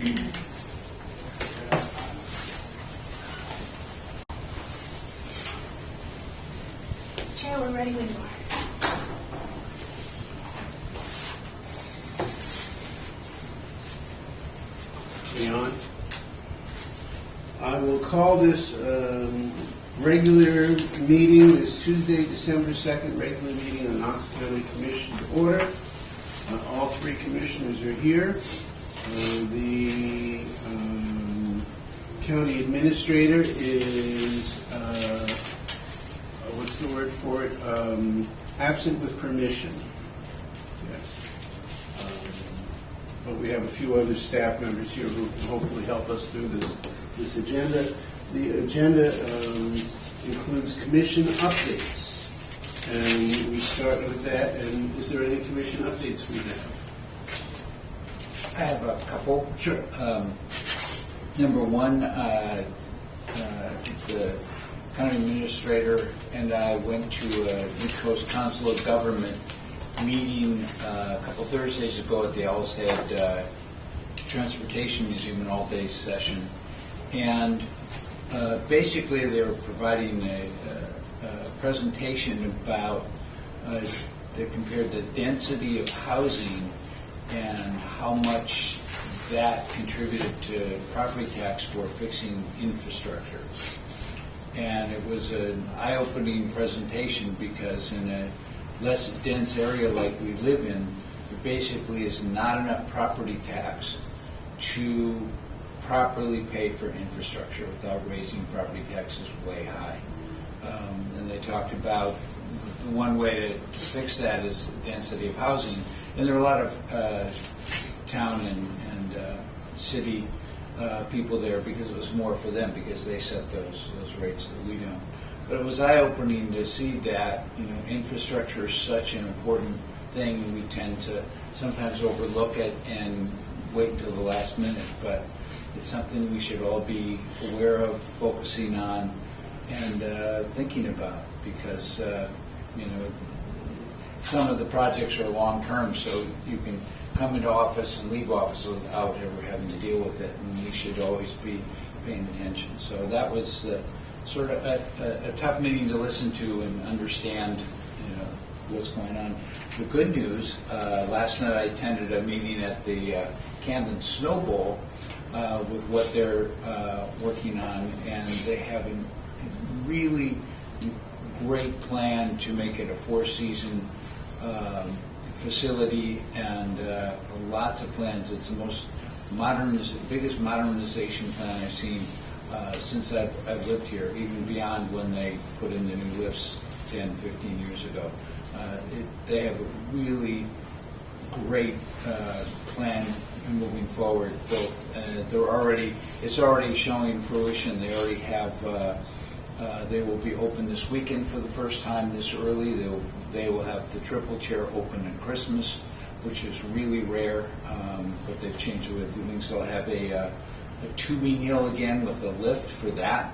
Chair, we're ready when you are. On. I will call this regular meeting, this Tuesday, December 2nd, regular meeting of Knox County Commission to order. All three commissioners are here. The county administrator is, what's the word for it? Absent with permission. Yes. But we have a few other staff members here who can hopefully help us through this agenda. The agenda includes commission updates, and we start with that. And is there any commission updates we have? I have a couple. Sure. Number one, the county administrator and I went to a East Coast Council of Government meeting a couple Thursdays ago at the Owl's Head Transportation Museum, an all-day session, and basically they were providing a presentation about they compared the density of housing and how much that contributed to property tax for fixing infrastructure. And it was an eye-opening presentation because in a less dense area like we live in, there basically is not enough property tax to properly pay for infrastructure without raising property taxes way high. And they talked about the one way to fix that is the density of housing. And there are a lot of town and city people there because it was more for them because they set those rates that we don't. But it was eye-opening to see that infrastructure is such an important thing, and we tend to sometimes overlook it and wait until the last minute. But it's something we should all be aware of, focusing on, and thinking about, because some of the projects are long-term, so you can come into office and leave office without ever having to deal with it, and we should always be paying attention. So that was sort of a tough meeting to listen to and understand what's going on. The good news, last night I attended a meeting at the Camden Snow Bowl with what they're working on, and they have a really great plan to make it a four-season facility, and lots of plans. It's the most biggest modernization plan I've seen since I've lived here, even beyond when they put in the new lifts 10, 15 years ago. They have a really great plan moving forward. Both it's already showing fruition. They already have. They will be open this weekend for the first time this early. They will have the triple chair open at Christmas, which is really rare. But they've changed the way of doing so. They'll have a tubing hill again with a lift for that.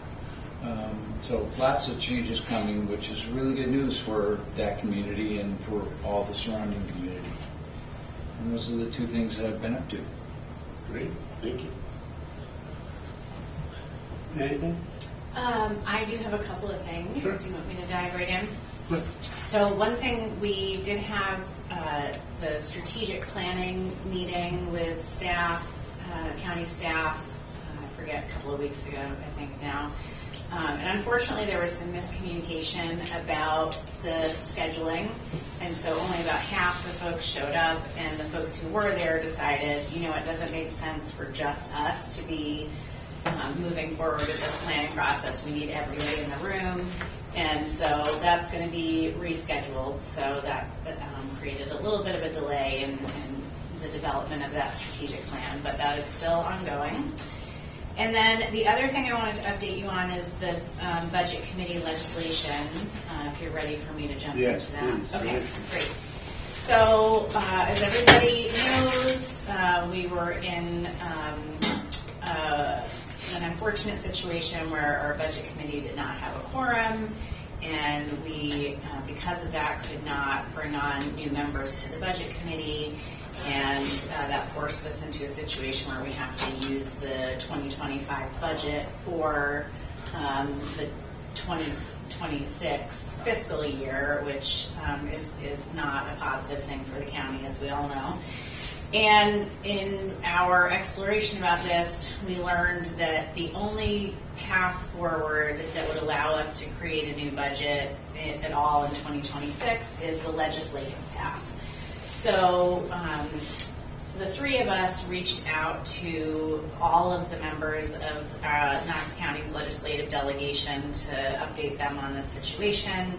So lots of changes coming, which is really good news for that community and for all the surrounding community. And those are the two things that I've been up to. Great, thank you. Anything? I do have a couple of things. Sure. Do you want me to dive right in? Sure. So one thing, we did have the strategic planning meeting with staff, county staff, I forget, a couple of weeks ago, I think now. And unfortunately, there was some miscommunication about the scheduling, and so only about half the folks showed up, and the folks who were there decided, it doesn't make sense for just us to be moving forward with this planning process. We need everybody in the room, and so that's going to be rescheduled. So that created a little bit of a delay in the development of that strategic plan, but that is still ongoing. And then the other thing I wanted to update you on is the budget committee legislation, if you're ready for me to jump into that. Please. Okay, great. So as everybody knows, we were in an unfortunate situation where our budget committee did not have a quorum, and we, because of that, could not bring on new members to the budget committee. And that forced us into a situation where we have to use the 2025 budget for the 2026 fiscal year, which is not a positive thing for the county, as we all know. And in our exploration about this, we learned that the only path forward that would allow us to create a new budget at all in 2026 is the legislative path. So the three of us reached out to all of the members of Knox County's legislative delegation to update them on this situation.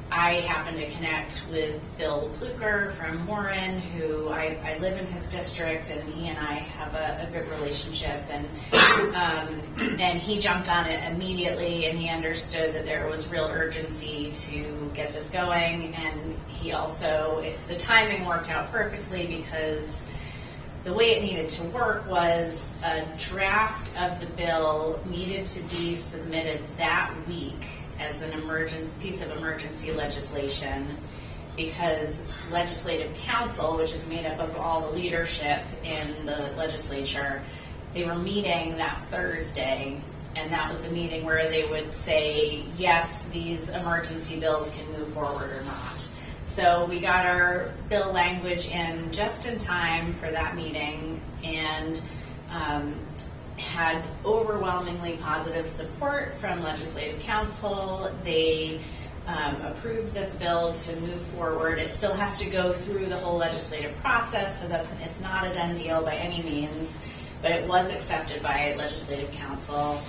I happened to connect with Bill Pluker from Warren, who I live in his district, and he and I have a good relationship. And he jumped on it immediately, and he understood that there was real urgency to get this going. And he also, the timing worked out perfectly because the way it needed to work was a draft of the bill needed to be submitted that week as an piece of emergency legislation, because Legislative Council, which is made up of all the leadership in the legislature, they were meeting that Thursday, and that was the meeting where they would say, yes, these emergency bills can move forward or not. So we got our bill language in just in time for that meeting, and had overwhelmingly positive support from Legislative Council. They approved this bill to move forward. It still has to go through the whole legislative process, so it's not a done deal by any means, but it was accepted by Legislative Council.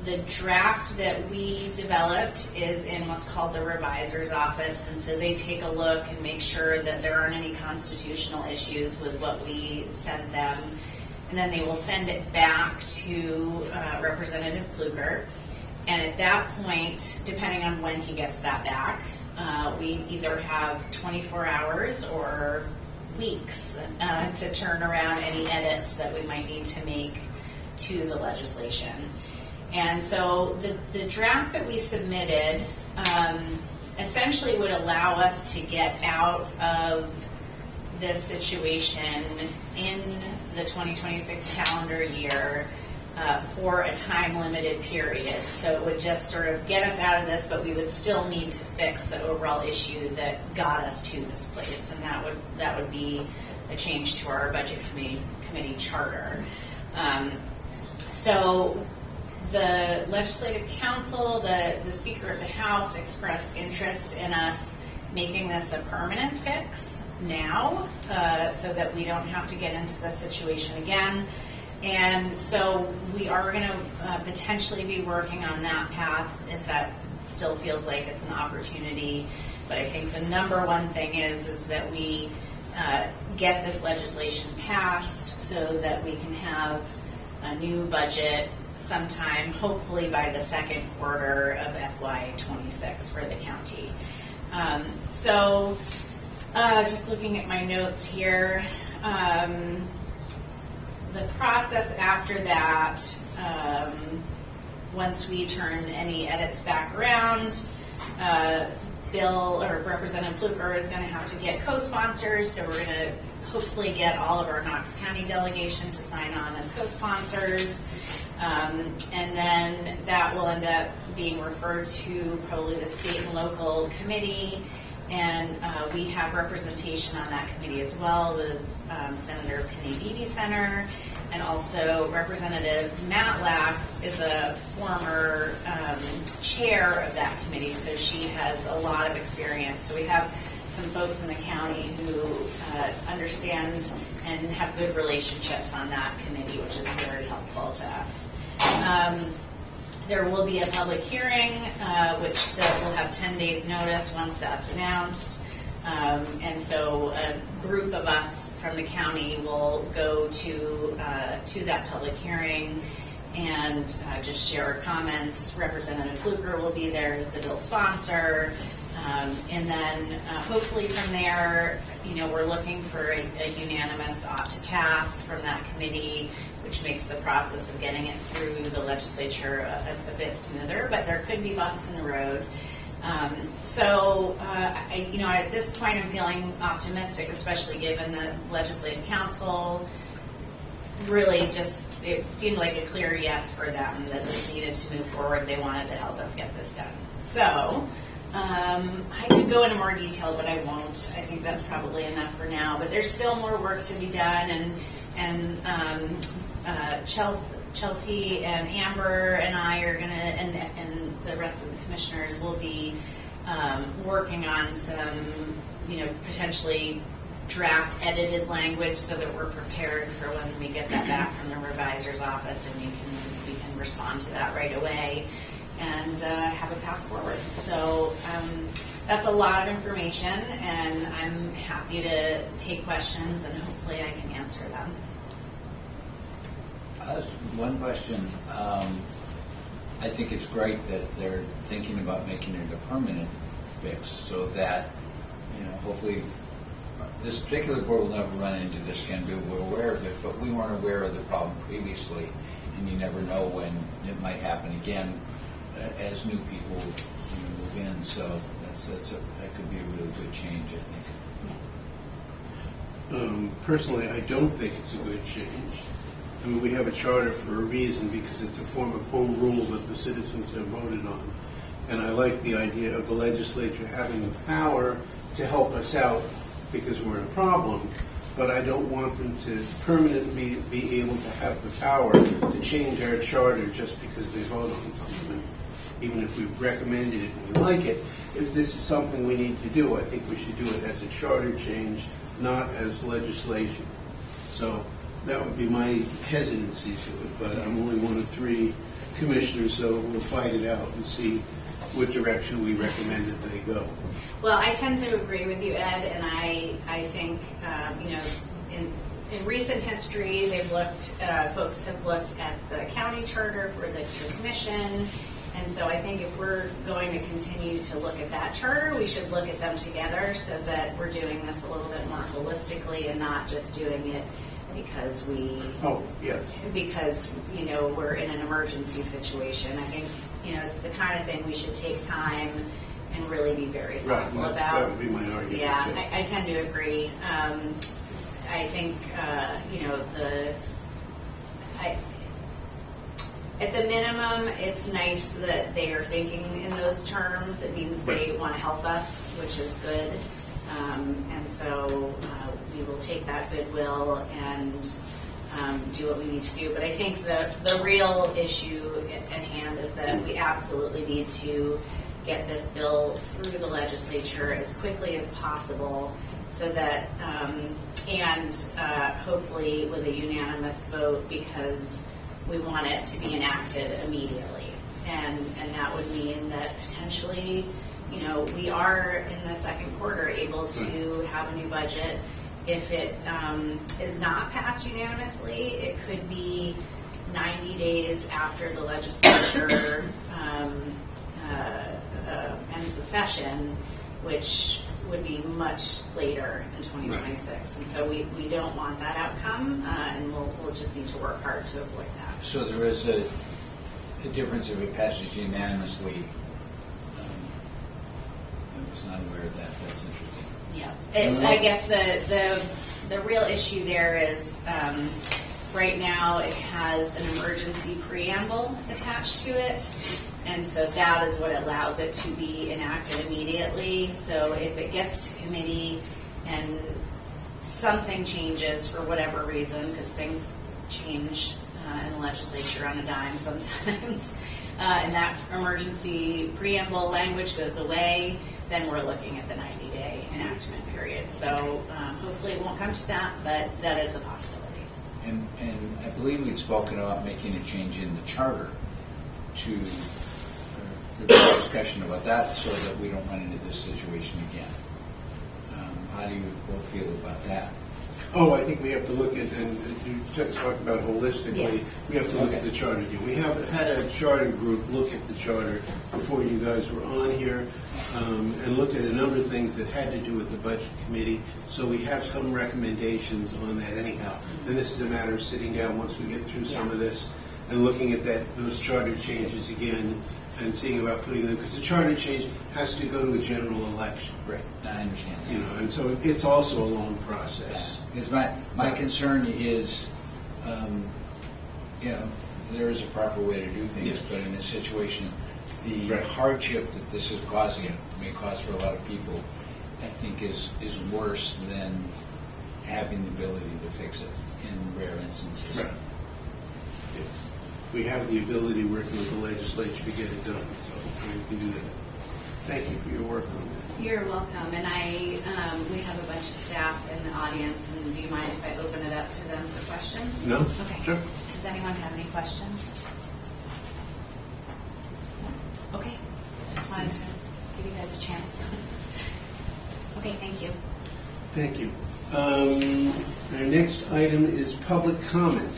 The draft that we developed is in what's called the revisor's office, and so they take a look and make sure that there aren't any constitutional issues with what we sent them. And then they will send it back to Representative Pluker. And at that point, depending on when he gets that back, we either have 24 hours or weeks to turn around any edits that we might need to make to the legislation. And so the draft that we submitted essentially would allow us to get out of this situation in the 2026 calendar year for a time-limited period. So it would just sort of get us out of this, but we would still need to fix the overall issue that got us to this place, and that would be a change to our budget committee charter. So the Legislative Council, the Speaker of the House, expressed interest in us making this a permanent fix now, so that we don't have to get into this situation again. And so we are going to potentially be working on that path if that still feels like it's an opportunity. But I think the number one thing is that we get this legislation passed so that we can have a new budget sometime, hopefully by the second quarter of FY26 for the county. Just looking at my notes here, the process after that, once we turn any edits back around, Bill or Representative Pluker is going to have to get co-sponsors, so we're going to hopefully get all of our Knox County delegation to sign on as co-sponsors, and then that will end up being referred to probably the state and local committee. And we have representation on that committee as well with Senator Penny Beebe-Center, and also Representative Matlack is a former chair of that committee, so she has a lot of experience. So we have some folks in the county who understand and have good relationships on that committee, which is very helpful to us. There will be a public hearing, which will have 10 days notice once that's announced. And so a group of us from the county will go to that public hearing and just share our comments. Representative Pluker will be there as the bill sponsor. And then hopefully from there, we're looking for a unanimous ought to pass from that committee, which makes the process of getting it through the legislature a bit smoother, but there could be bumps in the road. At this point, I'm feeling optimistic, especially given the Legislative Council really just, it seemed like a clear yes for them that this needed to move forward. They wanted to help us get this done. So I could go into more detail, but I won't. I think that's probably enough for now. But there's still more work to be done, and Chelsea and Amber and I are gonna, and the rest of the commissioners will be working on some, potentially draft edited language so that we're prepared for when we get that back from the revisor's office, and we can respond to that right away and have a path forward. So that's a lot of information, and I'm happy to take questions, and hopefully I can answer them. One question. I think it's great that they're thinking about making it a permanent fix, so that, hopefully this particular board will never run into this again. We're aware of it, but we weren't aware of the problem previously, and you never know when it might happen again as new people move in. So that could be a really good change, I think. Personally, I don't think it's a good change. I mean, we have a charter for a reason, because it's a form of home rule that the citizens have voted on. And I like the idea of the legislature having the power to help us out because we're in a problem, but I don't want them to permanently be able to have the power to change our charter just because they vote on something. Even if we've recommended it and we like it, if this is something we need to do, I think we should do it as a charter change, not as legislation. So that would be my hesitancy to it, but I'm only one of 3 commissioners, so we'll fight it out and see what direction we recommend that they go. Well, I tend to agree with you, Ed, and I think, in recent history, they've looked, folks have looked at the county charter for the commission, and so I think if we're going to continue to look at that charter, we should look at them together so that we're doing this a little bit more holistically and not just doing it because we're in an emergency situation. I think, it's the kind of thing we should take time and really be very thoughtful about. That would be my argument. Yeah, I tend to agree. I think, at the minimum, it's nice that they are thinking in those terms. It means they want to help us, which is good. And so we will take that goodwill and do what we need to do. But I think the real issue at hand is that we absolutely need to get this bill through the legislature as quickly as possible so that, hopefully with a unanimous vote, because we want it to be enacted immediately. And that would mean that potentially, we are in the second quarter able to have a new budget. If it is not passed unanimously, it could be 90 days after the legislature ends the session, which would be much later in 2026. Right. And so we don't want that outcome, and we'll just need to work hard to avoid that. So there is a difference if it passes unanimously. I was not aware of that. That's interesting. Yeah. I guess the real issue there is right now it has an emergency preamble attached to it, and so that is what allows it to be enacted immediately. So if it gets to committee and something changes for whatever reason, because things change in the legislature on a dime sometimes, and that emergency preamble language goes away, then we're looking at the 90-day enactment period. So hopefully it won't come to that, but that is a possibility. And I believe we'd spoken about making a change in the charter to there's a discussion about that so that we don't run into this situation again. How do you both feel about that? Oh, I think we have to look at, and you talked about holistically, we have to look at the charter again. We have had a charter group look at the charter before you guys were on here, and looked at a number of things that had to do with the budget committee. So we have some recommendations on that anyhow. And this is a matter of sitting down once we get through some of this and looking at those charter changes again and seeing about putting them, because the charter change has to go to a general election, Right, I understand that. you know, and so it's also a long process. Because my concern is, you know, there is a proper way to do things, Yes. but in this situation, the Right. hardship that this is causing, may cause for a lot of people, I think is worse than having the ability to fix it in rare instances. Right. Yes. We have the ability, working with the legislature, to get it done, so we can do that. Thank you for your work on that. You're welcome, and we have a bunch of staff in the audience, and do you mind if I open it up to them for questions? No? Okay. Sure. Does anyone have any questions? Okay, just wanted to give you guys a chance. Okay, thank you. Thank you. Our next item is public comment.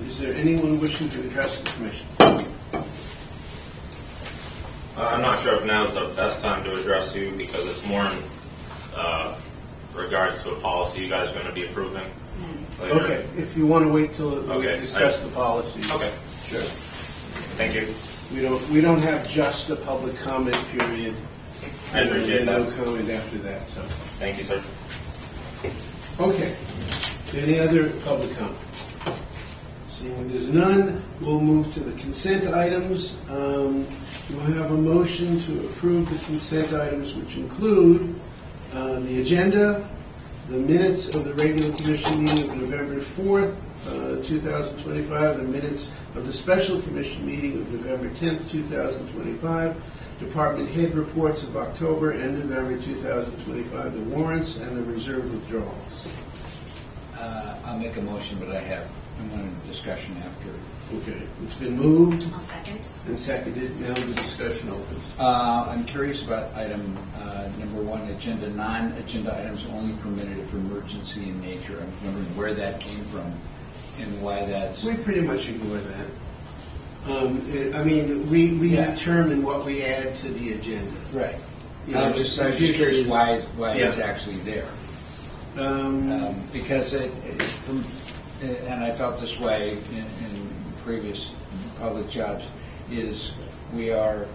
Is there anyone wishing to address the commission? I'm not sure if now is the best time to address you because it's more in regards to a policy you guys are going to be approving later. Okay, if you want to wait till we Okay. discuss the policies. Okay. Sure. Thank you. We don't have just a public comment period. I appreciate No that. comment after that, so. Thank you, sir. Okay. Any other public comment? Seeing there's none, we'll move to the consent items. Do I have a motion to approve the consent items, which include the agenda, the minutes of the regular commission meeting of November 4th, 2025, the minutes of the special commission meeting of November 10th, 2025, department head reports of October and November 2025, the warrants, and the reserve withdrawals. I'll make a motion, but I want a discussion after. Okay, it's been moved I'll second. and seconded. Now the discussion opens. I'm curious about item number 1, agenda. Non-agenda items only permitted if emergency in nature. I'm wondering where that came from and why that's. We pretty much ignore that. I mean, we Yeah. determine what we add to the agenda. Right. You I know, was just the curious future why is- it's yeah. actually there. Because and I felt this way in previous public jobs, is we are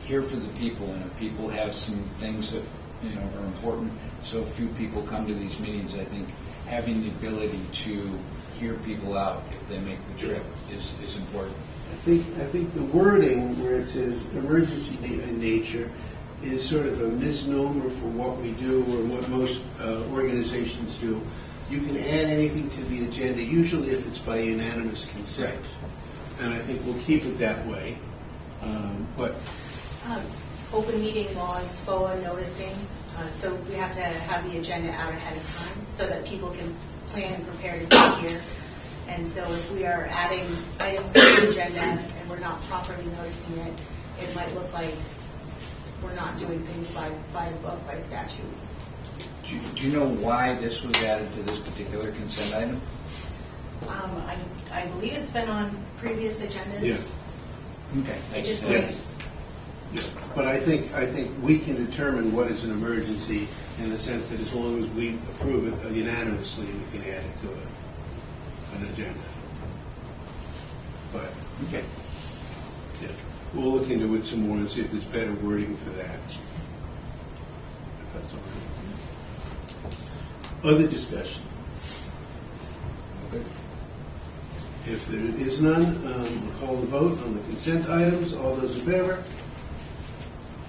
here for the people, and if people have some things that are important, so few people come to these meetings. I think having the ability to hear people out if they make the trip is important. I think the wording where it says emergency in nature is sort of a misnomer for what we do or what most organizations do. You can add anything to the agenda, usually if it's by unanimous consent. And I think we'll keep it that way. But Open meeting laws, FOA noticing, so we have to have the agenda out ahead of time so that people can plan and prepare to be here. And so if we are adding items to the agenda and we're not properly noticing it, it might look like we're not doing things by the book, by statute. Do you know why this was added to this particular consent item? I believe it's been on previous agendas. Yeah. Okay. It just Yes. Yeah. But I think we can determine what is an emergency in the sense that as long as we approve it unanimously, we can add it to an agenda. But, Okay. yeah, we'll look into it some more and see if there's better wording for that. If that's all right. Other discussion? Okay. If there is none, we'll call the vote on the consent items. All those in favor?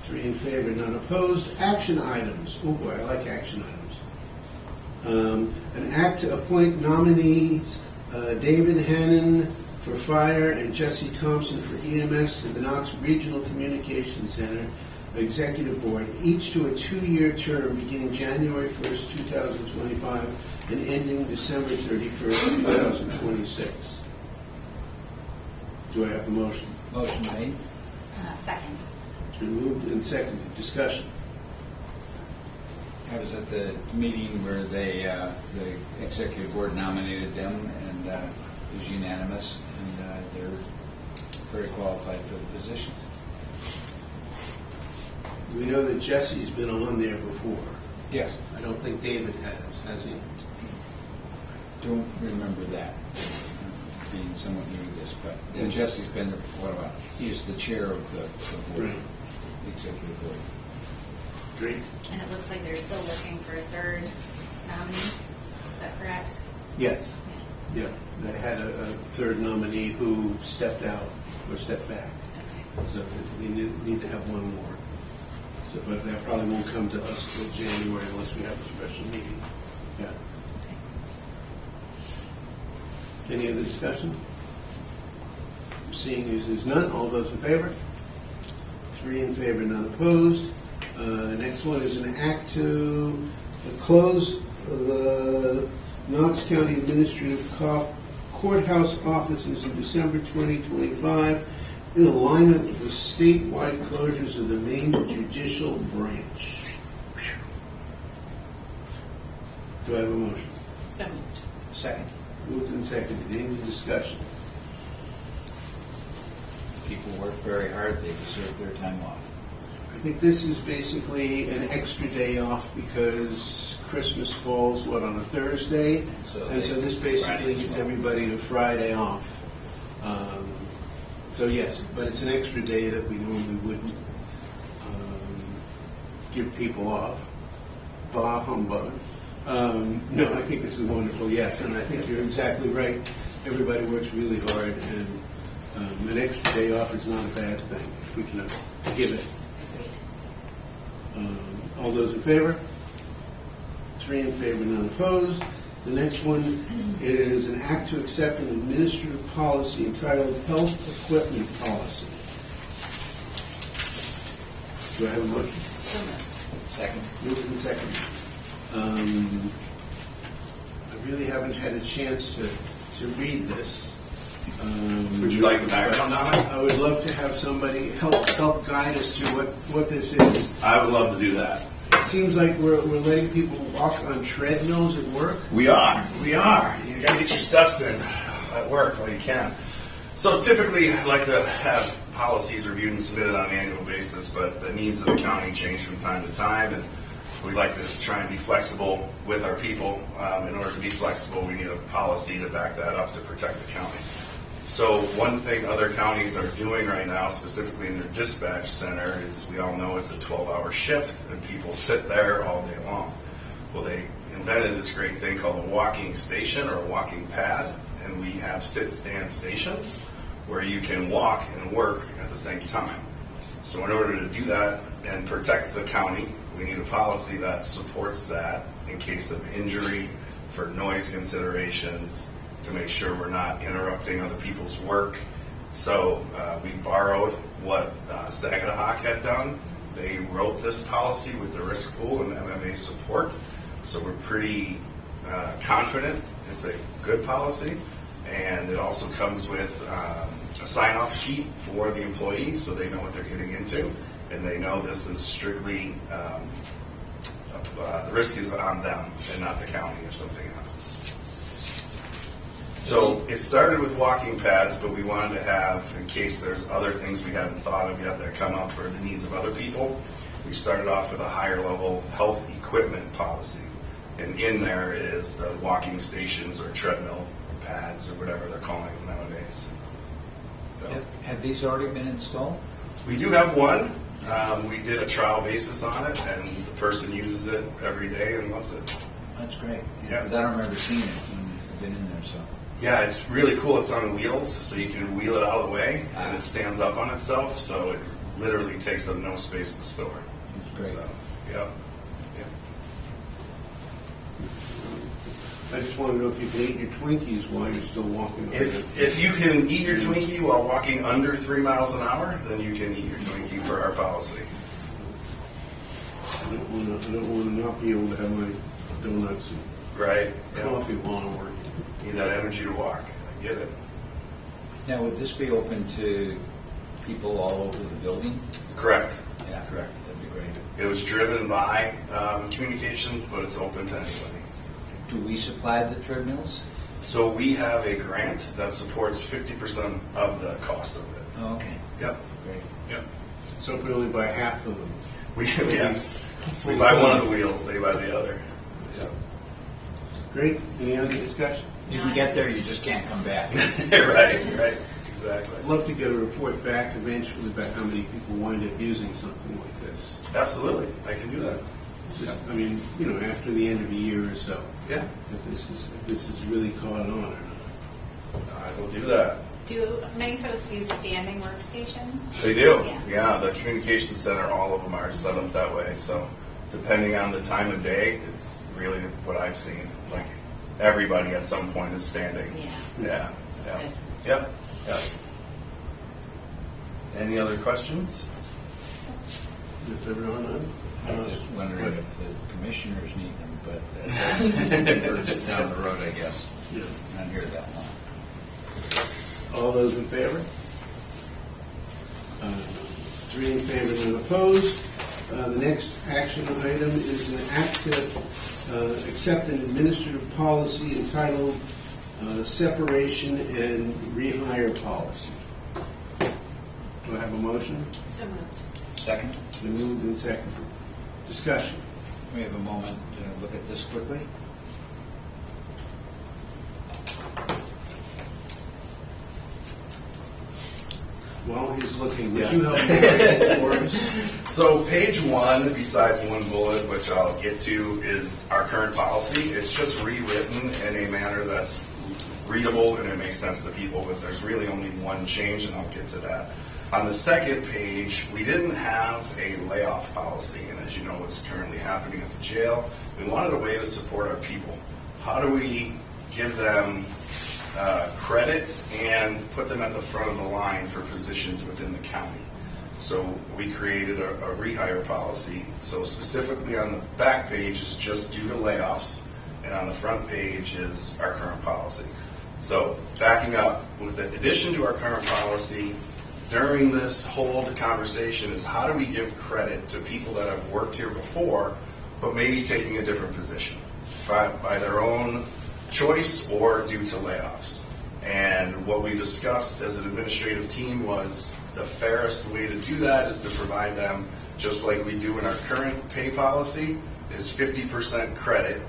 3 in favor, none opposed. Action items. Oh boy, I like action items. An act to appoint nominees David Hannon for fire and Jesse Thompson for EMS to the Knox Regional Communications Center Executive Board, each to a 2-year term beginning January 1st, 2025 and ending December 31st, 2026. Do I have a motion? Motion made. Second. It's been moved and seconded. Discussion. I was at the meeting where the executive board nominated them, and it was unanimous, and they're very qualified for the positions. We know that Jesse's been on there before. Yes. I don't think David has he? Don't remember that. being somewhat new to this, but and Jesse's been there for quite a while. He's the chair of the board, Right. the executive board. Great. And it looks like they're still looking for a third nominee. Is that correct? Yes. Yeah. Yeah. They had a third nominee who stepped out or stepped back. Okay. So they need to have one more. So, but that probably won't come to us till January unless we have a special meeting. Yeah. Any other discussion? Seeing as there's none, all those in favor? 3 in favor, none opposed. Next one is an act to close the Knox County Administrative Courthouse offices in December 2025 in alignment with the statewide closures of the main judicial branch. Do I have a motion? So moved. Second, Moved and seconded. Any discussion? people work very hard, they deserve their time off. I think this is basically an extra day off because Christmas falls, on a Thursday? So And so they- this basically Friday as gives well. everybody a Friday off. So yes, but it's an extra day that we normally wouldn't give people off. Bah humbug. No, I think this is wonderful, yes, and I think you're exactly right. Everybody works really hard, and an extra day off is not a bad thing if we can give it. Agreed. All those in favor? 3 in favor, none opposed. The next one is an act to accept an administrative policy entitled Health Equipment Policy. Do I have a motion? So moved. Second, Moved and seconded. I really haven't had a chance to read this. Would you like the background on it? I would love to have somebody help guide us through what this is. I would love to do that. It seems like we're letting people walk on treadmills at work. We are. You gotta get your steps in at work while you can. So typically, I like to have policies reviewed and submitted on an annual basis, but the needs of the county change from time to time, and we like to try and be flexible with our people. In order to be flexible, we need a policy to back that up to protect the county. So one thing other counties are doing right now, specifically in their dispatch center, is we all know it's a 12-hour shift and people sit there all day long. Well, they invented this great thing called a walking station or a walking pad, and we have sit-stand stations where you can walk and work at the same time. So in order to do that and protect the county, we need a policy that supports that in case of injury, for noise considerations, to make sure we're not interrupting other people's work. So we borrowed what Saginaw had done. They wrote this policy with the risk pool and MMA support. So we're pretty confident it's a good policy. And it also comes with a sign-off sheet for the employees so they know what they're getting into. And they know this is strictly, the risk is on them and not the county if something happens. So it started with walking pads, but we wanted to have, in case there's other things we haven't thought of yet that come up for the needs of other people, we started off with a higher level health equipment policy. And in there is the walking stations or treadmill pads or whatever they're calling them nowadays. So have these already been installed? we do have one. We did a trial basis on it, and the person uses it every day and loves it. That's great. Yeah. Because I don't remember seeing it when I've been in there, so. Yeah, it's really cool. It's on wheels, so you can wheel it out of the way, and it stands up on itself, so it literally takes up no space to store. It's great. So, yep. I just want to know if you can eat your Twinkies while you're still walking. If you can eat your Twinkie while walking under 3 miles an hour, then you can eat your Twinkie per our policy. I don't want to not be able to have my donuts and Right? Yeah. coffee while I'm working. Need that energy to walk. I get it. Now, would this be open to people all over the building? Correct. Yeah. Correct. That'd be great. It was driven by communications, but it's open to anybody. Do we supply the treadmills? So we have a grant that supports 50% of the cost of it. Oh, okay. Yep. Great. Yep. So if we only buy half of them. Yes. We buy one of the wheels, they buy the other. Yep. Great. Any other discussion? You can get there, you just can't come back. Right, exactly. I'd love to get a report back eventually about how many people wind up using something like this. Absolutely, I can do that. It's just, I mean, after the end of a year or so, Yeah, if this is really caught on or not. I will do that. Do many folks use standing workstations? They do. Yeah. Yeah, the communication center, all of them are set up that way. So depending on the time of day, it's really what I've seen. Like everybody at some point is standing. Yeah. Yeah. That's Yep. Any other questions? If everyone on? I'm just wondering if the commissioners need them, but that's down the road, I guess. Yeah. Not here that long. All those in favor? 3 in favor, none opposed. The next action item is an act to accept an administrative policy entitled Separation and Rehire Policy. Do I have a motion? So moved. Second, Been moved and seconded. Discussion. we have a moment to look at this quickly. While he's looking, would Yes. you help me for us? So page 1, besides one bullet, which I'll get to, is our current policy. It's just rewritten in a manner that's readable and it makes sense to people, but there's really only one change, and I'll get to that. On the second page, we didn't have a layoff policy, and as you know, what's currently happening at the jail, we wanted a way to support our people. How do we give them credit and put them at the front of the line for positions within the county? So we created a rehire policy. So specifically on the back page is just due to layoffs, and on the front page is our current policy. So backing up, with the addition to our current policy, during this whole conversation is how do we give credit to people that have worked here before, but maybe taking a different position by their own choice or due to layoffs. And what we discussed as an administrative team was the fairest way to do that is to provide them, just like we do in our current pay policy, is 50% credit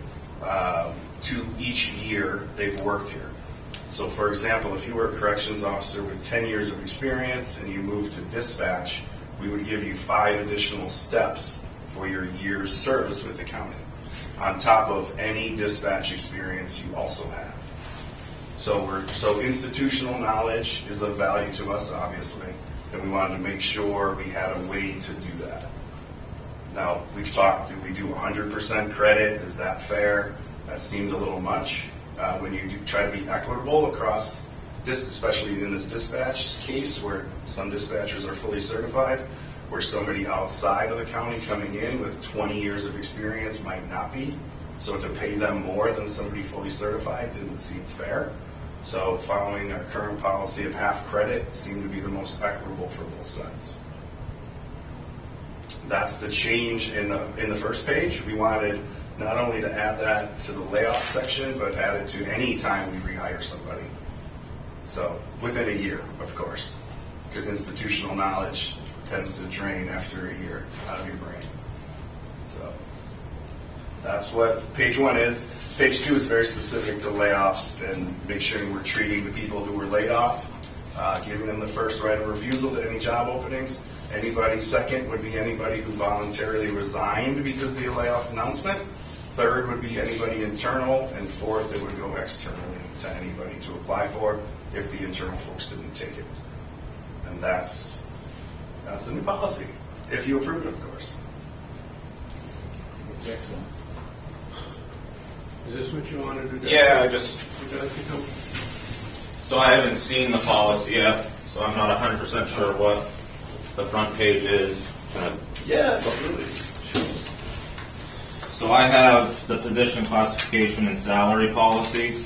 to each year they've worked here. So for example, if you were a corrections officer with 10 years of experience and you moved to dispatch, we would give you 5 additional steps for your year's service with the county, on top of any dispatch experience you also have. So institutional knowledge is of value to us, obviously, and we wanted to make sure we had a way to do that. Now, we've talked, do we do 100% credit? Is that fair? That seemed a little much. When you do try to be equitable across, especially in this dispatch case where some dispatchers are fully certified, where somebody outside of the county coming in with 20 years of experience might not be. So to pay them more than somebody fully certified didn't seem fair. So following our current policy of half credit seemed to be the most equitable for both sides. That's the change in the first page. We wanted not only to add that to the layoff section, but add it to any time we rehire somebody. So within a year, of course, because institutional knowledge tends to drain after a year out of your brain. So that's what page 1 is. Page 2 is very specific to layoffs and make sure we're treating the people who were laid off, giving them the first right of refusal to any job openings. Second would be anybody who voluntarily resigned because of the layoff announcement. Third would be anybody internal, and fourth, it would go externally to anybody to apply for if the internal folks didn't take it. And that's the new policy, if you approve it, of course. It's excellent. Is this what you wanted to do? Yeah, Would you like to come? So I haven't seen the policy yet, so I'm not 100% sure what the front page is. Yeah, absolutely. So I have the position classification and salary policy.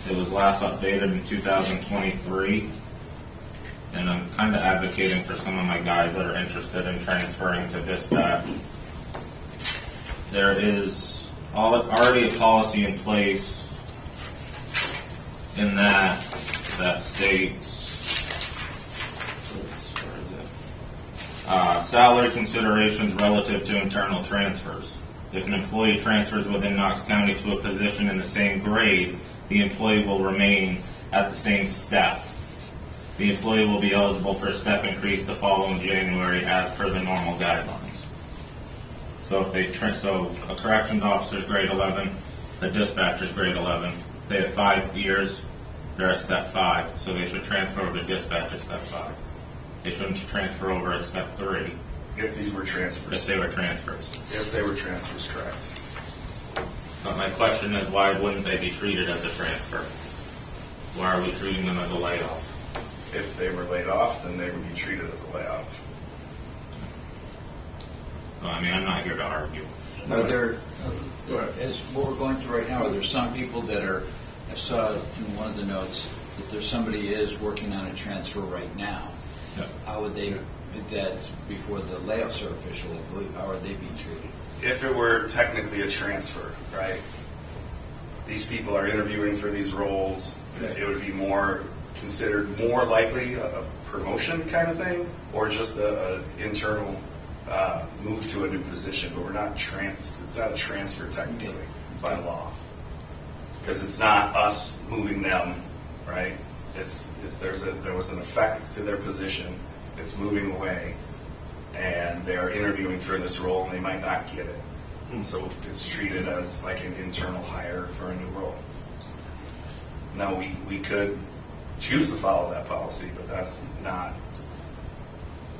It was last updated in 2023. And I'm kind of advocating for some of my guys that are interested in transferring to dispatch. There is already a policy in place in that states, where is it? Salary considerations relative to internal transfers. If an employee transfers within Knox County to a position in the same grade, the employee will remain at the same step. The employee will be eligible for a step increase the following January as per the normal guidelines. So if so a corrections officer's grade 11, a dispatcher's grade 11. They have 5 years, they're at step 5, so they should transfer over to dispatch at step 5. They shouldn't transfer over at step 3 If these were if transfers. they were transfers. If they were transfers, correct. But my question is, why wouldn't they be treated as a transfer? Why are we treating them as a layoff? If they were laid off, then they would be treated as a layoff. Well, I mean, I'm not here to argue. No, as what we're going through right now, are there some people that are, I saw in one of the notes, if there's somebody is working on a transfer right now, how would they, that before the layoffs are official, I believe, how are they being treated? If it were technically a transfer, right? These people are interviewing for these roles. It would be more considered more likely a promotion kind of thing, or just a internal move to a new position. But we're not it's not a transfer technically by law, because it's not us moving them, right? There was an effect to their position. It's moving away, and they are interviewing for this role, and they might not get it. So it's treated as like an internal hire for a new role. Now, we could choose to follow that policy, but that's not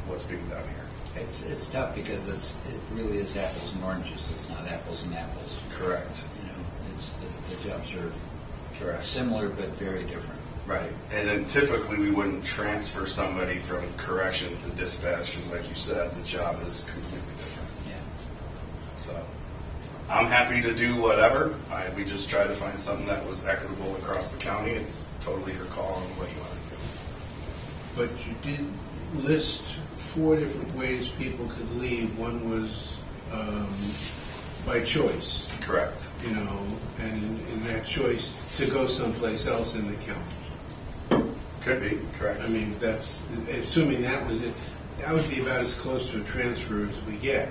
what's being done here. It's tough because it really is apples and oranges. It's not apples and apples. Correct. You know, it's the jobs are similar but very different. Right. And then typically we wouldn't transfer somebody from corrections to dispatch because, like you said, the job is completely different. Yeah. So I'm happy to do whatever. We just tried to find something that was equitable across the county. It's totally your call on what you want to do. But you did list 4 different ways people could leave. One was by choice, Correct. you know, and in that choice to go someplace else in the county. Could be. Correct. I mean, that's, assuming that was it, that would be about as close to a transfer as we get.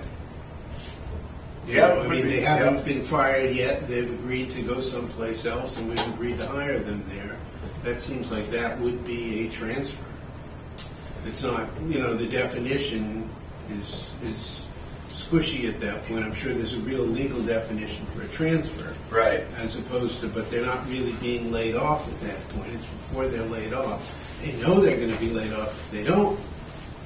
You Yeah, know, it I would mean, be, they haven't yeah. been fired yet. They've agreed to go someplace else, and we've agreed to hire them there. That seems like that would be a transfer. It's not, you know, the definition is squishy at that point. I'm sure there's a real legal definition for a transfer. Right. As opposed to, but they're not really being laid off at that point. It's before they're laid off. They know they're going to be laid off if they don't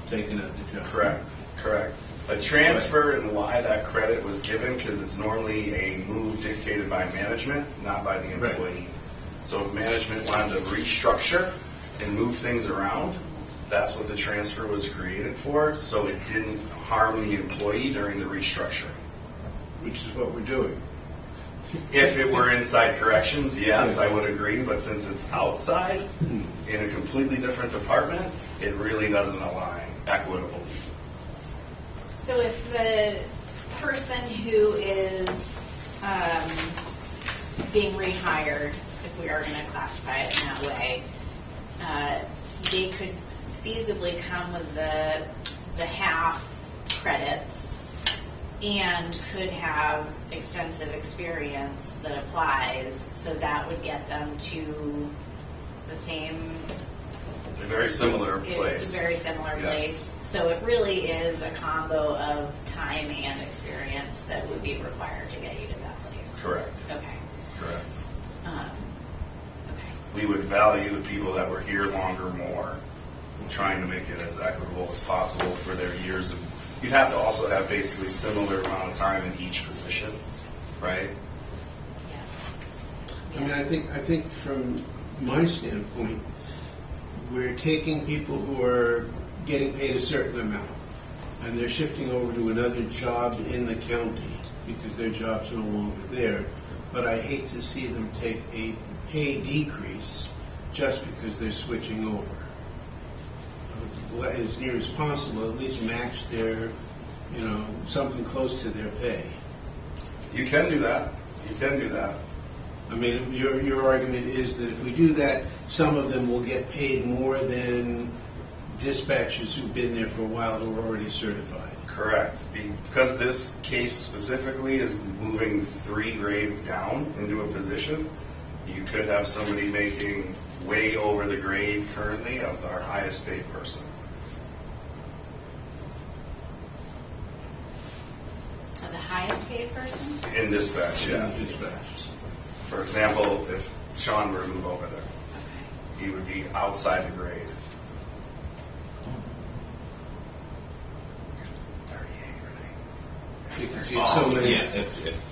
take another job. Correct. Correct. A transfer and why that credit was given, because it's normally a move dictated by management, not by the employee. Right. So if management wanted to restructure and move things around, that's what the transfer was created for, so it didn't harm the employee during the restructuring. Which is what we're doing. If it were inside corrections, yes, I would agree, but since it's outside, in a completely different department, it really doesn't align equitably. So if the person who is being rehired, if we are going to classify it in that way, they could feasibly come with the half credits and could have extensive experience that applies, so that would get them to the same A very similar It's place. a very similar Yes. place. So it really is a combo of time and experience that would be required to get you to that place. Correct. Okay. Correct. Okay. We would value the people that were here longer more, trying to make it as equitable as possible for their years of. You'd have to also have basically similar amount of time in each position, right? Yeah. I mean, I think from my standpoint, we're taking people who are getting paid a certain amount, and they're shifting over to another job in the county because their job's no longer there. But I hate to see them take a pay decrease just because they're switching over. As near as possible, at least match their, you know, something close to their pay. You can do that. You can do that. I mean, your argument is that if we do that, some of them will get paid more than dispatchers who've been there for a while who are already certified. Correct. Because this case specifically is moving 3 grades down into a position, you could have somebody making way over the grade currently of our highest paid person. The highest paid person? In dispatch, yeah. For example, if Sean were to move over there, Okay. he would be outside the grade. 38, Because he has so many,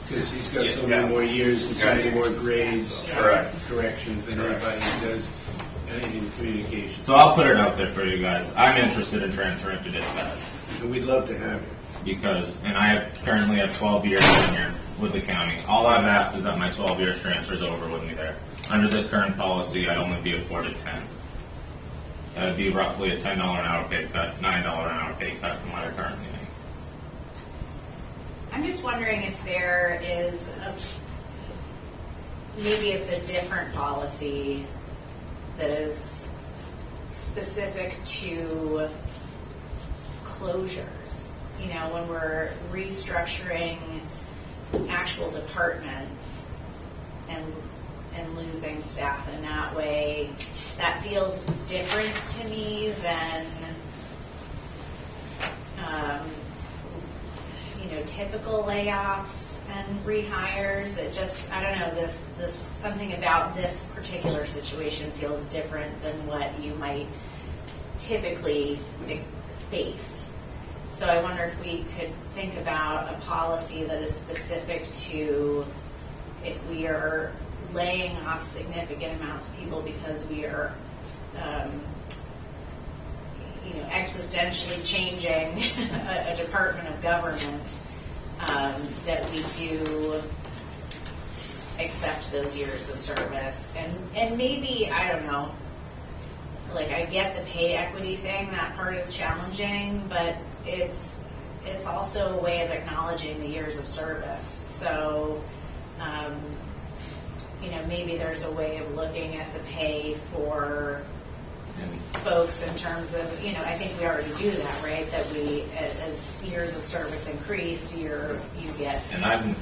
because he's got so many more years and so many more grades, Correct. corrections than anybody who does anything in communications. So I'll put it out there for you guys. I'm interested in transferring to dispatch And we'd love to have you. because, and I currently have 12 years tenure with the county. All I've asked is that my 12 years transfers over with me there. Under this current policy, I'd only be afforded 10. That would be roughly a $10 an hour pay cut, $9 an hour pay cut from what I currently make. I'm just wondering if there is maybe it's a different policy that is specific to closures. You know, when we're restructuring actual departments and losing staff in that way, that feels different to me than typical layoffs and rehires. It just, I don't know, this something about this particular situation feels different than what you might typically face. So I wonder if we could think about a policy that is specific to if we are laying off significant amounts of people because we are existentially changing a department of government, that we do accept those years of service. And maybe, I don't know, like I get the pay equity thing, that part is challenging, but it's also a way of acknowledging the years of service. So, maybe there's a way of looking at the pay for folks in terms of, I think we already do that, right? That we, as years of service increase, you get And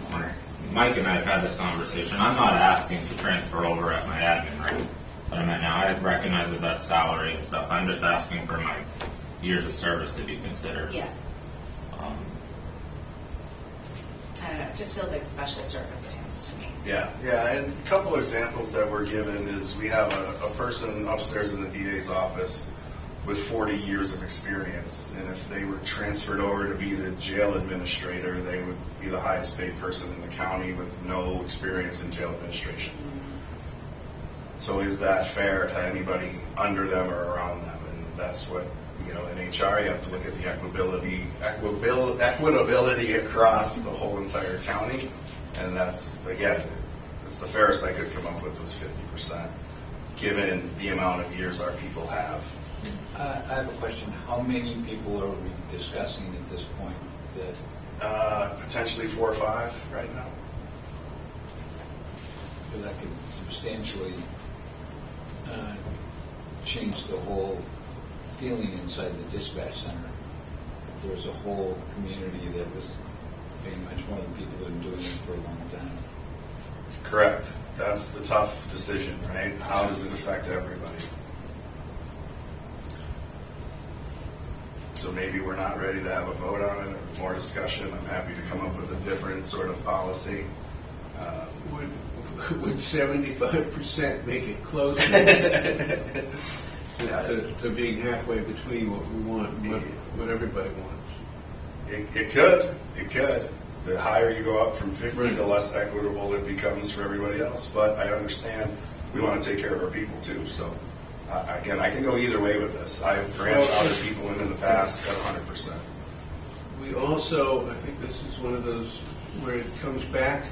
Mike and I have had this conversation. I'm not asking to transfer over at my admin rate, but I'm at now. I recognize that that's salary and stuff. I'm just asking for my years of service to be considered. Yeah. I don't know, it just feels like a special circumstance to me. Yeah, and a couple examples that we're given is we have a person upstairs in the DA's office with 40 years of experience, and if they were transferred over to be the jail administrator, they would be the highest paid person in the county with no experience in jail administration. So is that fair to anybody under them or around them? And that's what, in HR, you have to look at the equitability across the whole entire county. And that's, again, it's the fairest I could come up with was 50%, given the amount of years our people have. I have a question. How many people are we discussing at this point that Potentially 4 or 5 right now. that could substantially change the whole feeling inside the dispatch center? If there was a whole community that was paying much more than people that have been doing it for a long time. Correct. That's the tough decision, right? How does it affect everybody? So maybe we're not ready to have a vote on it or more discussion. I'm happy to come up with a different sort of policy. Would 75% make it closer to being halfway between what we want and what everybody wants? It could. It could. The higher you go up from 50, Right. the less equitable it becomes for everybody else. But I understand we want to take care of our people too. So, again, I can go either way with this. I've granted other people in the past at 100%. We also, I think this is one of those where it comes back,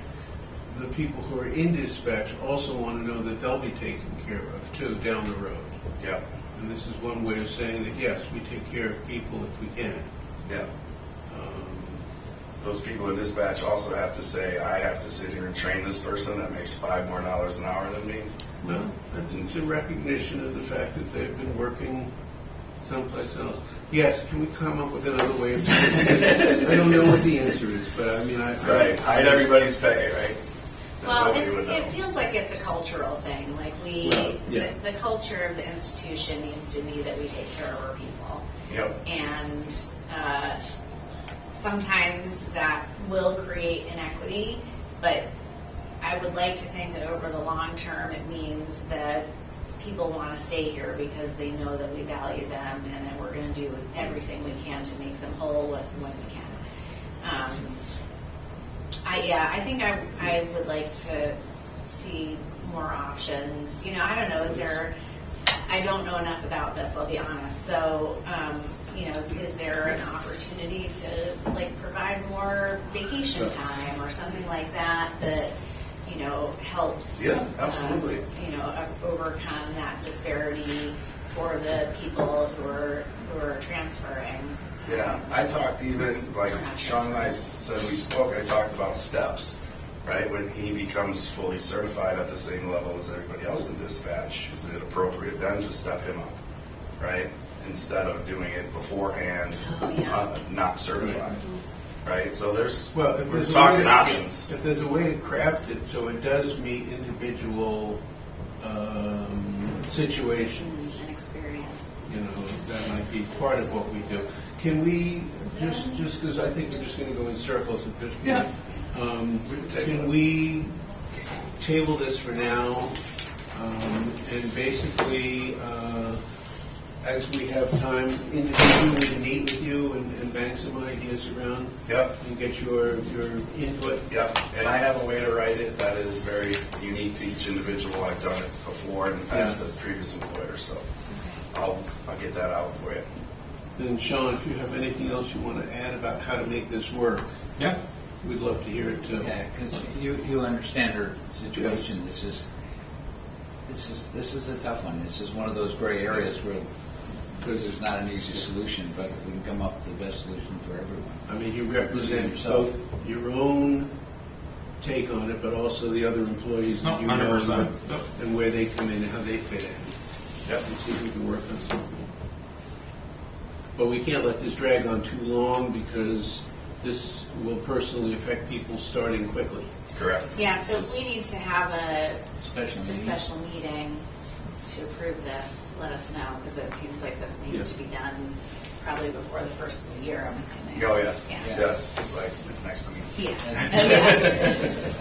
the people who are in dispatch also want to know that they'll be taken care of too down the road. Yeah. And this is one way of saying that, yes, we take care of people if we can. Yeah. Those people in dispatch also have to say, I have to sit here and train this person that makes $5 more an hour than me. Well, I think it's a recognition of the fact that they've been working someplace else. Yes, can we come up with another way of doing it? I don't know what the answer is, but I mean, Right, hide everybody's pay, right? Then Well, nobody would know. it feels like it's a cultural thing. Like Well, yeah. the culture of the institution needs to be that we take care of our people. Yep. And sometimes that will create inequity, but I would like to think that over the long term, it means that people want to stay here because they know that we value them and that we're going to do everything we can to make them whole when we can. I think I would like to see more options. You know, I don't know, I don't know enough about this, I'll be honest. So, is there an opportunity to like provide more vacation time or something like that helps Yeah, absolutely. overcome that disparity for the people who are transferring. Yeah, I talked even, like Sean and I said we spoke, I talked about steps, right? When he becomes fully certified at the same level as everybody else in dispatch, is it appropriate then to step him up, right? Instead of doing it beforehand, not certified, right? So we're there's talking options. If there's a way to craft it so it does meet individual situations, And experience. that might be part of what we do. Can we, just because I think we're just going to go in circles at this point, can we table this for now and basically, as we have time individually to meet with you and bang some ideas around Yep. and get your input? Yep, and I have a way to write it that is very unique to each individual. I've done it before in the past at previous employers, so I'll get that out for you. And Sean, if you have anything else you want to add about how to make this work, Yeah. we'd love to hear it too. Yeah, because you understand her situation. This is a tough one. This is one of those gray areas where there's not an easy solution, but we can come up with the best solution for everyone. I mean, you represent Yourself. both your own take on it, but also the other employees that you know 100%. Yep. and where they come in and how they fit in. Yep. And see if we can work on something. But we can't let this drag on too long because this will personally affect people starting quickly. Correct. Yeah, so if we need to have a Especially special meeting to approve this, let us know, because it seems like this needs to be done probably before the first of the year, I'm assuming. Oh, yes, Yeah. yes, like next week. Yeah. I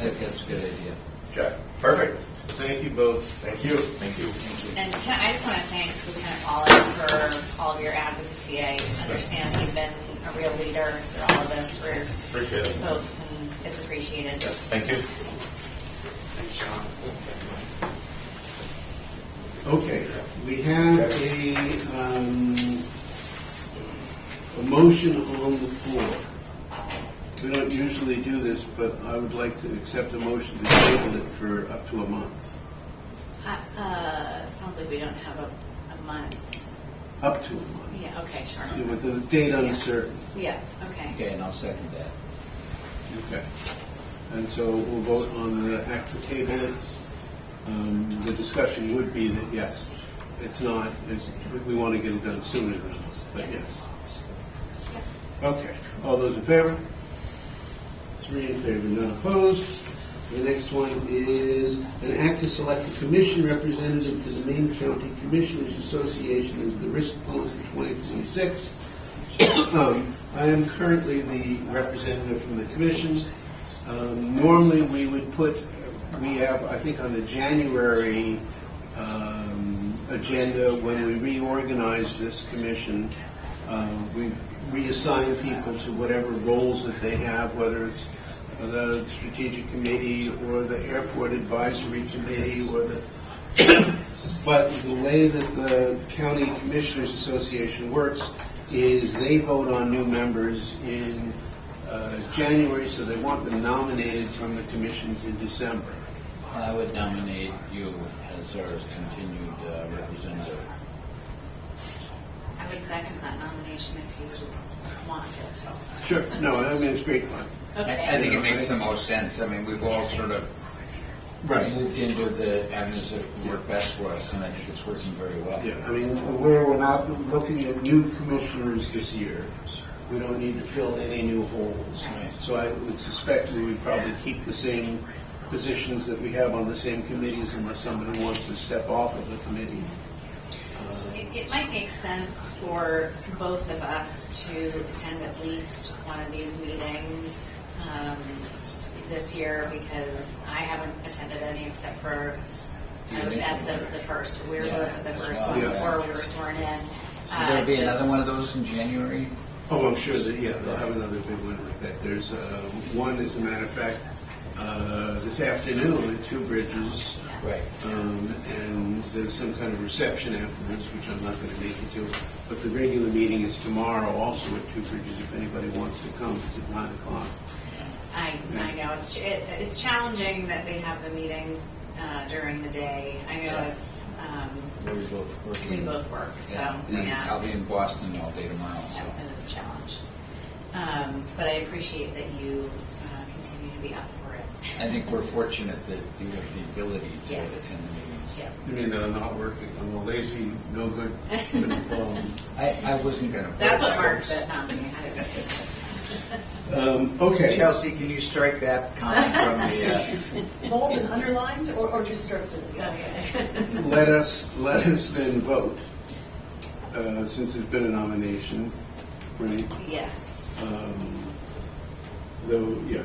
think that's a good idea. Okay, perfect. Thank you both. Thank you. Thank you. And I just want to thank Lieutenant Wallace for all of your advocacy. I understand you've been a real leader through all of this for Appreciate it. folks, and it's appreciated. Thank you. Thanks, Sean. Okay, we have a motion on the floor. We don't usually do this, but I would like to accept a motion to table it for up to a month. Sounds like we don't have a month. Up to a month. Yeah, okay, sure. With the date uncertain. Yeah, okay. Okay, and I'll second that. Okay. And so we'll vote on the act to table it. The discussion would be that, yes, it's not, we want to get it done sooner than this, but yes. Okay. All those in favor? 3 in favor, none opposed. The next one is an act to select a commission representative to the Maine County Commissioners Association of the Risk Pool for 2026. I am currently the representative from the commission. Normally we would we have, I think on the January agenda, when we reorganized this commission, we reassign people to whatever roles that they have, whether it's the strategic committee or the airport advisory committee or but the way that the County Commissioners Association works is they vote on new members in January, so they want them nominated from the commissions in December. I would nominate you as our continued representative. I would second that nomination if you want it. Sure. No, I mean, it's great fun. Okay. I think it makes the most sense. I mean, we've all sort of Right. moved into the avenues that work best for us, and I think it's working very well. Yeah, I mean, we're not looking at new commissioners this year. We don't need to fill any new holes. Right. So I would suspect we would probably keep the same positions that we have on the same committees unless somebody wants to step off of the committee. It might make sense for both of us to attend at least one of these meetings this year, because I haven't attended any except for, I was at the first, we were both at the first one Yeah. before we were sworn in. So there'll be another one of those in January? Oh, I'm sure that, yeah, they'll have another big one like that. There's one, as a matter of fact, this afternoon at Two Bridges. Right. And there's some kind of reception afterwards, which I'm not going to make it to. But the regular meeting is tomorrow, also at Two Bridges, if anybody wants to come. It's at 9 o'clock. I know, it's challenging that they have the meetings during the day. I know Yeah. it's, We're both working. we both work, so, Yeah. And yeah. I'll be in Boston all day tomorrow, Yeah, so. it is a challenge. But I appreciate that you continue to be up for it. I think we're fortunate that you have the ability to Yes. attend the meetings. Yeah. You mean that I'm not working? I'm a lazy, no good. I wasn't going to. That's what Mark said, not me. Okay. Chelsea, can you strike that comment from the, Bold and underlined, or just start with the Okay. Let us then vote, since there's been a nomination, right? Yes. Though, yeah.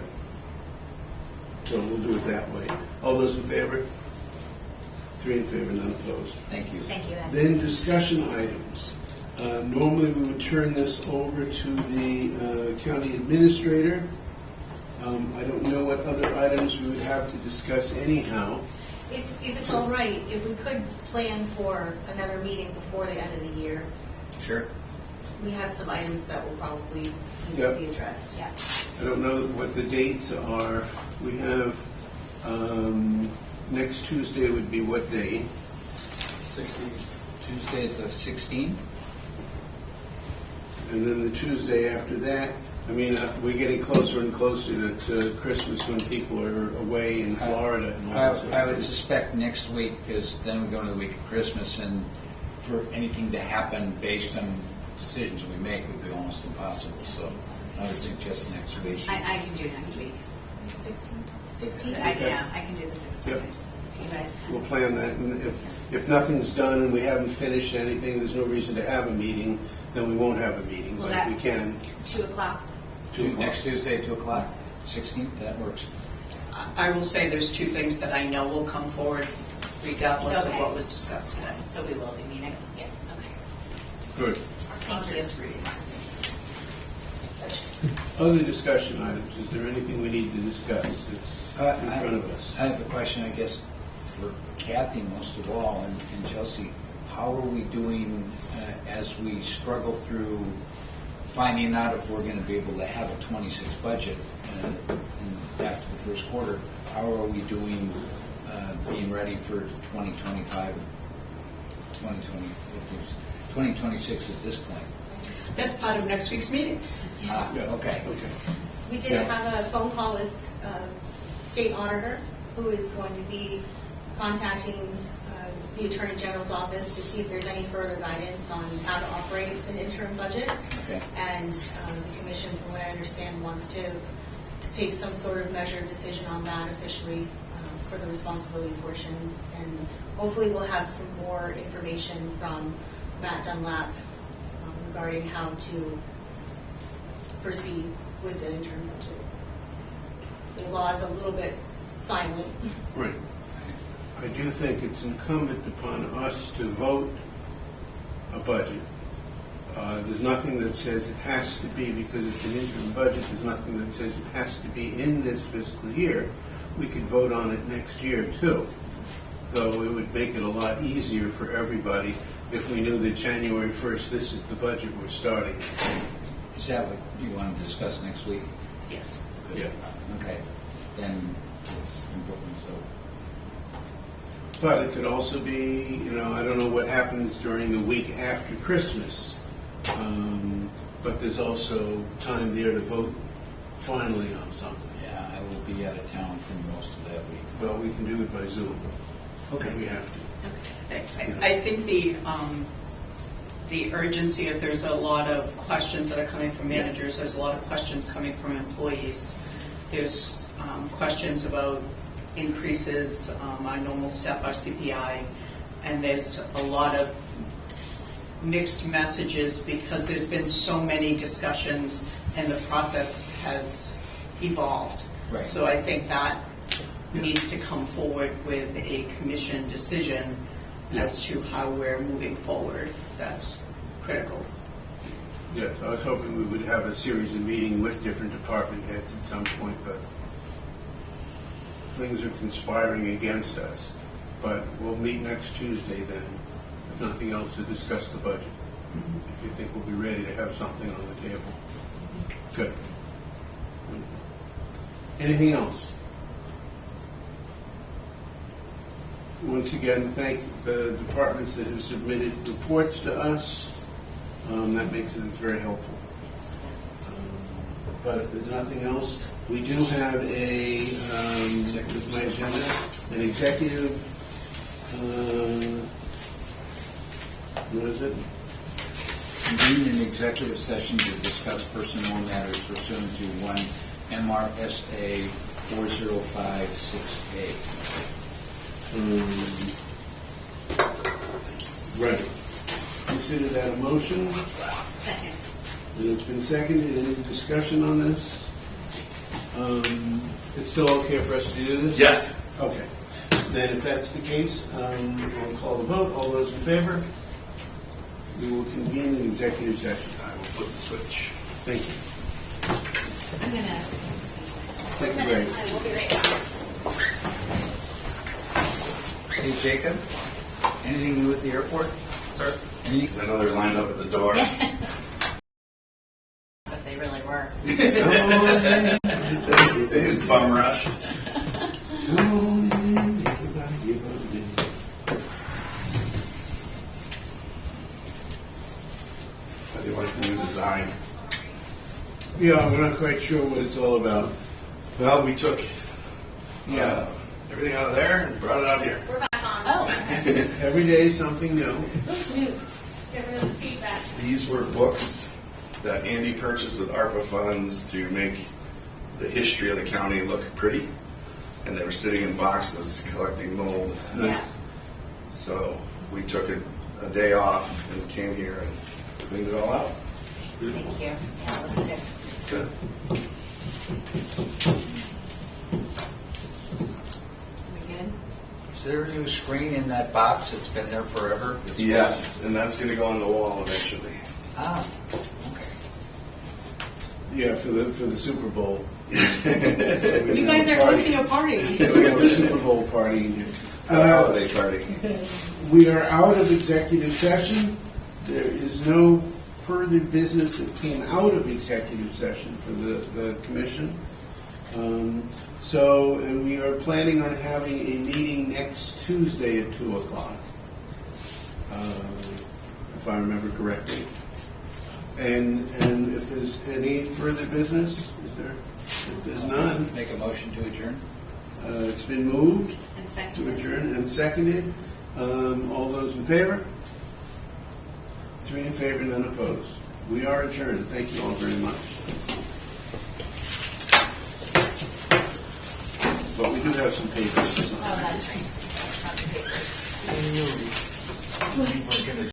So we'll do it that way. All those in favor? 3 in favor, none opposed. thank you. Thank you, Ed. Then discussion items. Normally, we would turn this over to the county administrator. I don't know what other items we would have to discuss anyhow. If it's all right, if we could plan for another meeting before the end of the year, Sure. we have some items that will probably need to Yep. be addressed. Yeah. I don't know what the dates are. We have, next Tuesday would be what day? 16th. Tuesday is the 16th? And then the Tuesday after that, I mean, we're getting closer and closer to Christmas when people are away in Florida and all that sort of I would thing. suspect next week, because then we go into the week of Christmas, and for anything to happen based on decisions we make would be almost impossible, so I would suggest next week. I can do next week. 16th? Yeah, I can do the 16th. Yep. If you guys can. We'll plan that, and if nothing's done and we haven't finished anything, there's no reason to have a meeting, then we won't have a meeting, Well, but if that- we can, 2 o'clock. 2 o'clock. Next Tuesday, 2 o'clock, 16th, that works. I will say there's two things that I know will come forward regardless of Okay. what was discussed today. So we will be meeting. Yeah. Okay. Good. Thank you. Just read. Other discussion items, is there anything we need to discuss? It's in front of us. I have a question, I guess, for Kathy most of all, and Chelsea. How are we doing as we struggle through finding out if we're going to be able to have a 26 budget after the first quarter? How are we doing being ready for 2025, 2026 at this point? That's part of next week's meeting. Ah, Yeah. okay. Okay. We did Yeah. have a phone call with state auditor, who is going to be contacting the Attorney General's office to see if there's any further guidance on how to operate an interim budget. Okay. And the commission, from what I understand, wants to take some sort of measured decision on that officially for the responsibility portion. And hopefully we'll have some more information from Matt Dunlap regarding how to proceed with the interim budget. The law is a little bit silent. Right. I do think it's incumbent upon us to vote a budget. There's nothing that says it has to be, because it's an interim budget, there's nothing that says it has to be in this fiscal year. We could vote on it next year too, though it would make it a lot easier for everybody if we knew that January 1st, this is the budget we're starting. Is that what you wanted to discuss next week? Yes. Yeah. Okay, then it's important, so. But it could also be, I don't know what happens during the week after Christmas. But there's also time there to vote finally on something. Yeah, I will be out of town for most of that week. Well, we can do it by Zoom. Okay. We have to. I think the urgency is there's a lot of questions that are coming from managers, there's a lot of questions coming from employees. There's questions about increases on normal step up CPI, and there's a lot of mixed messages because there's been so many discussions and the process has evolved. Right. So I think that needs to come forward with a commission decision as to how we're moving forward. That's critical. Yes, I was hoping we would have a series of meetings with different department heads at some point, but things are conspiring against us. But we'll meet next Tuesday then, if nothing else, to discuss the budget. If you think we'll be ready to have something on the table. Good. Anything else? Once again, thank the departments that have submitted reports to us. That makes it very helpful. But if there's nothing else, we do have a, here's my agenda, an executive, what is it? Convene an executive session to discuss personnel matters pursuant to 1 MRSA 4056A. Right. Consider that a motion. Second. And it's been seconded. Any discussion on this? It's still okay for us to do this? Yes. Okay. Then if that's the case, we'll call the vote. All those in favor? We will convene an executive session. I will flip the switch. Thank you. I'm going to excuse myself. Thank you, Greg. I will be right back. Hey, Jacob, anything new at the airport? Sir? Any? I know they're lined up at the door. But they really were. They just bum rushed. I do like the new design. Yeah, we're not quite sure what it's all about. Well, we took Yeah. everything out of there and brought it out here. We're back on. Oh, Every day something new. new. Get rid of the feedback. These were books that Andy purchased with ARPA funds to make the history of the county look pretty. And they were sitting in boxes collecting mold. Yeah. So we took a day off and came here and cleaned it all out. Thank you. Yeah, that's good. Good. We good? Is there a new screen in that box? It's been there forever? Yes, and that's going to go on the wall eventually. Ah, okay. Yeah, for the Super Bowl. You guys are hosting a party. We have a Super Bowl party. It's a holiday party. We are out of executive session. There is no further business that came out of executive session for the commission. And we are planning on having a meeting next Tuesday at 2 o'clock, if I remember correctly. And if there's any further business, is there? If there's none, Make a motion to adjourn? it's been moved And to second. adjourn and seconded. All those in favor? 3 in favor, none opposed. We are adjourned. Thank you all very much. But we do have some papers to sign. Oh, that's right. Not the papers.